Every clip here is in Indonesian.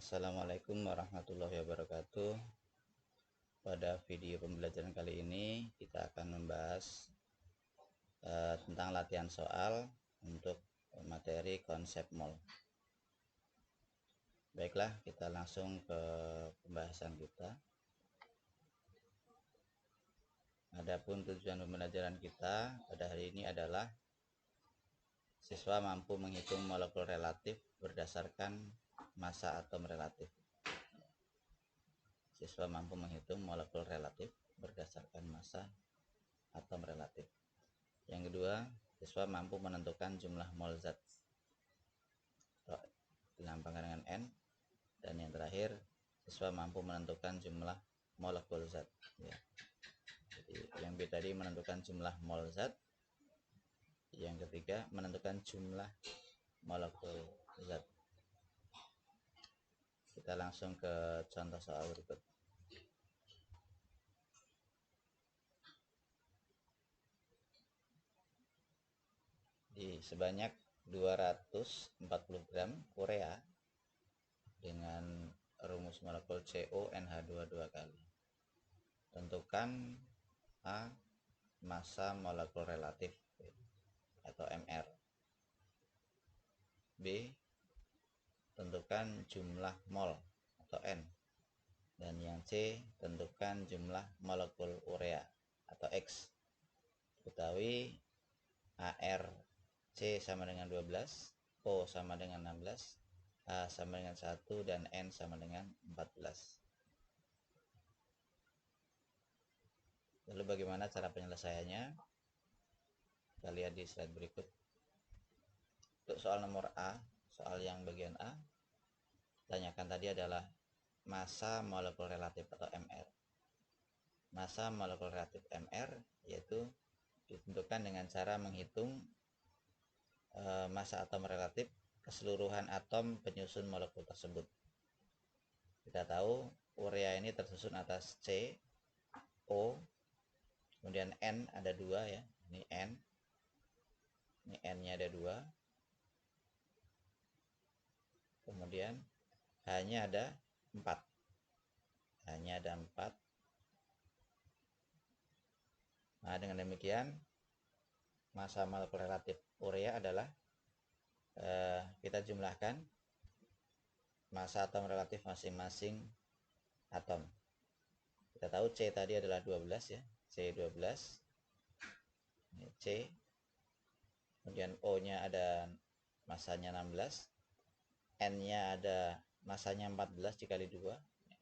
Assalamualaikum warahmatullahi wabarakatuh. Pada video pembelajaran kali ini kita akan membahas tentang latihan soal untuk materi konsep mol. Baiklah, kita langsung ke pembahasan kita. Adapun tujuan pembelajaran kita pada hari ini adalah siswa mampu menghitung molekul relatif berdasarkan massa atom relatif. Siswa mampu menghitung molekul relatif berdasarkan massa atom relatif. Yang kedua, siswa mampu menentukan jumlah mol zat dilambangkan dengan N. Dan yang terakhir, siswa mampu menentukan jumlah molekul zat. Ya. Jadi yang B tadi menentukan jumlah mol zat. Yang ketiga, menentukan jumlah molekul zat. Kita langsung ke contoh soal berikut. Sebanyak 240 gram urea dengan rumus molekul CONH2 2 kali. Tentukan A, massa molekul relatif atau MR. B, tentukan jumlah mol atau N. Dan yang C, tentukan jumlah molekul urea atau X. Ketahui ARC sama dengan 12, O sama dengan 16, A sama dengan 1, dan N sama dengan 14. Lalu bagaimana cara penyelesaiannya? Kita lihat di slide berikut. Untuk soal nomor A, soal yang bagian A, tanyakan tadi adalah massa molekul relatif atau MR. Massa molekul relatif MR yaitu ditentukan dengan cara menghitung massa atom relatif keseluruhan atom penyusun molekul tersebut. Kita tahu urea ini tersusun atas C, O, kemudian N ada 2 ya. Ini N. Ini N-nya ada 2. Kemudian H-nya ada 4. H-nya ada 4. Nah, dengan demikian massa molekul relatif urea adalah kita jumlahkan massa atom relatif masing-masing atom. Kita tahu C tadi adalah 12 ya. C12. Ini C. Kemudian O-nya ada massanya 16. N-nya ada massanya 14 dikali 2.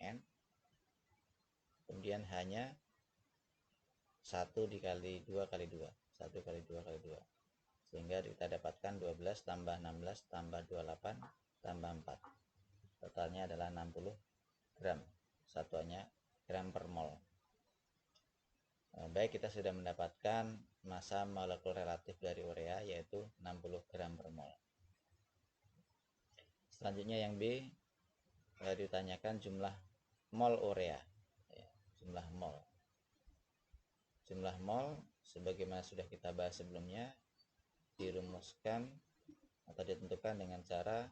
N. Kemudian H-nya 1 dikali 2 kali 2. 1 kali 2 kali 2. Sehingga kita dapatkan 12 tambah 16 tambah 28 tambah 4. Totalnya adalah 60 gram. Satuannya gram per mol. Baik, kita sudah mendapatkan massa molekul relatif dari urea yaitu 60 gram per mol. Selanjutnya yang B, ditanyakan jumlah mol urea. Jumlah mol. Jumlah mol sebagaimana sudah kita bahas sebelumnya dirumuskan atau ditentukan dengan cara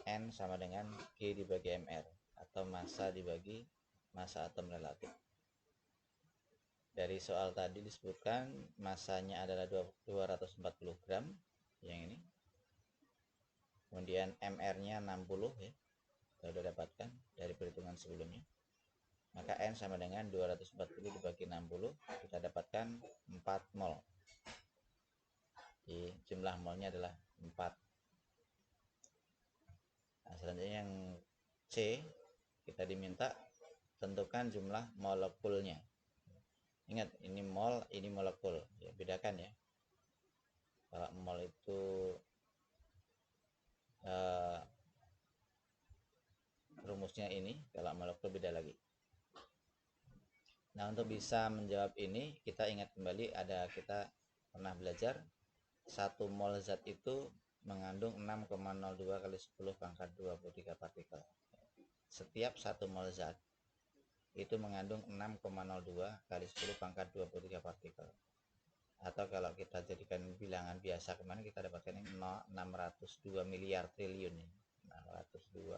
N sama dengan G dibagi MR atau massa dibagi massa atom relatif. Dari soal tadi disebutkan massanya adalah 240 gram yang ini. Kemudian MR-nya 60 ya. Kita sudah dapatkan dari perhitungan sebelumnya. Maka N sama dengan 240 dibagi 60, kita dapatkan 4 mol. Jadi jumlah molnya adalah 4. Nah, selanjutnya yang C, kita diminta tentukan jumlah molekulnya. Ingat, ini mol, ini molekul. Ya, bedakan ya. Kalau mol itu rumusnya ini, kalau molekul beda lagi. Nah, untuk bisa menjawab ini, kita ingat kembali kita pernah belajar 1 mol zat itu mengandung 6,02 kali 10 pangkat 23 partikel. Setiap 1 mol zat itu mengandung 6,02 kali 10 pangkat 23 partikel. Atau kalau kita jadikan bilangan biasa kemarin kita dapatkan ini 602 miliar triliun. 602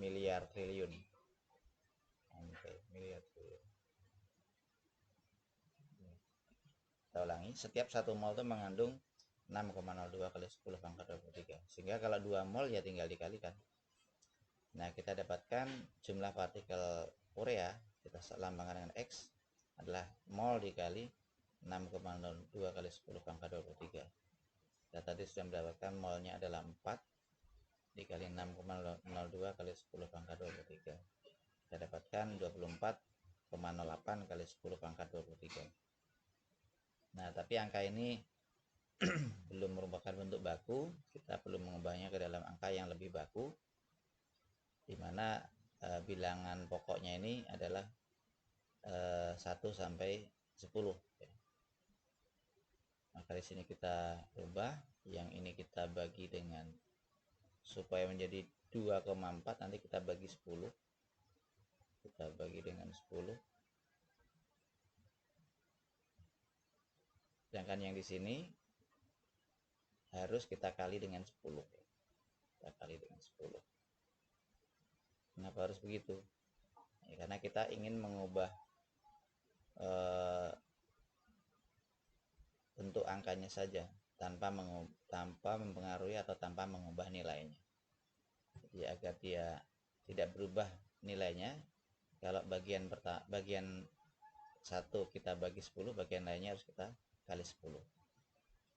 miliar triliun. Miliar triliun. Kita ulangi, setiap 1 mol itu mengandung 6,02 kali 10 pangkat 23. Sehingga kalau 2 mol ya tinggal dikalikan. Nah, kita dapatkan jumlah partikel urea, kita lambangkan dengan X, adalah mol dikali 6,02 kali 10 pangkat 23. Kita tadi sudah mendapatkan molnya adalah 4 dikali 6,02 kali 10 pangkat 23. Kita dapatkan 24,08 kali 10 pangkat 23. Nah, tapi angka ini belum merupakan bentuk baku, kita perlu mengubahnya ke dalam angka yang lebih baku, di mana bilangan pokoknya ini adalah 1 sampai 10. Maka di sini kita ubah, yang ini kita bagi dengan, supaya menjadi 2,4 nanti kita bagi 10. Kita bagi dengan 10. Sedangkan yang di sini harus kita kali dengan 10. Kita kali dengan 10. Kenapa harus begitu? Ya, karena kita ingin mengubah bentuk angkanya saja tanpa mempengaruhi atau tanpa mengubah nilainya. Jadi agar dia tidak berubah nilainya, kalau bagian 1 kita bagi 10, bagian lainnya harus kita kali 10.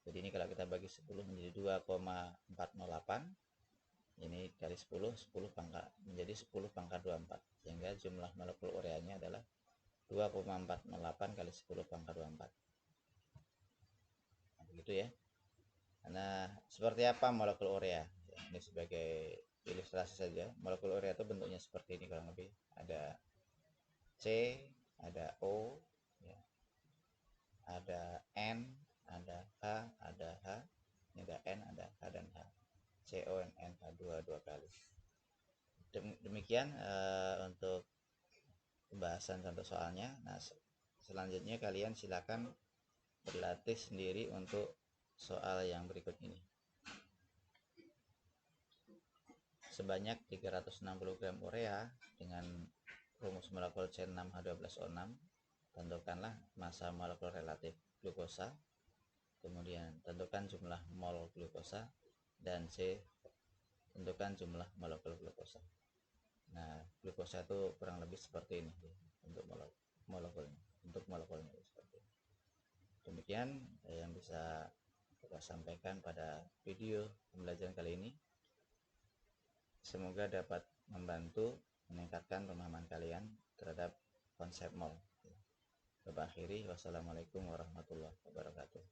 Jadi ini kalau kita bagi 10 menjadi 2,408, ini kali 10, 10 pangkat menjadi 10 pangkat 24, sehingga jumlah molekul ureanya adalah 2,408 kali 10 pangkat 24. Nah, begitu ya. Nah, seperti apa molekul urea? Ini sebagai ilustrasi saja. Molekul urea itu bentuknya seperti ini kurang lebih. Ada C, ada O, ya. Ada N, ada H, ada H, ini ada N, ada H dan H. CONNH2 dua kali. Demikian untuk pembahasan contoh soalnya. Nah, selanjutnya kalian silakan berlatih sendiri untuk soal yang berikut ini. Sebanyak 360 gram urea dengan rumus molekul C6H12O6, tentukanlah massa molekul relatif glukosa, kemudian tentukan jumlah mol glukosa, dan C, tentukan jumlah molekul glukosa. Nah, glukosa itu kurang lebih seperti ini untuk molekulnya, seperti ini. Demikian yang bisa kita sampaikan pada video pembelajaran kali ini. Semoga dapat membantu meningkatkan pemahaman kalian terhadap konsep mol. Kita akhiri, wassalamualaikum warahmatullahi wabarakatuh.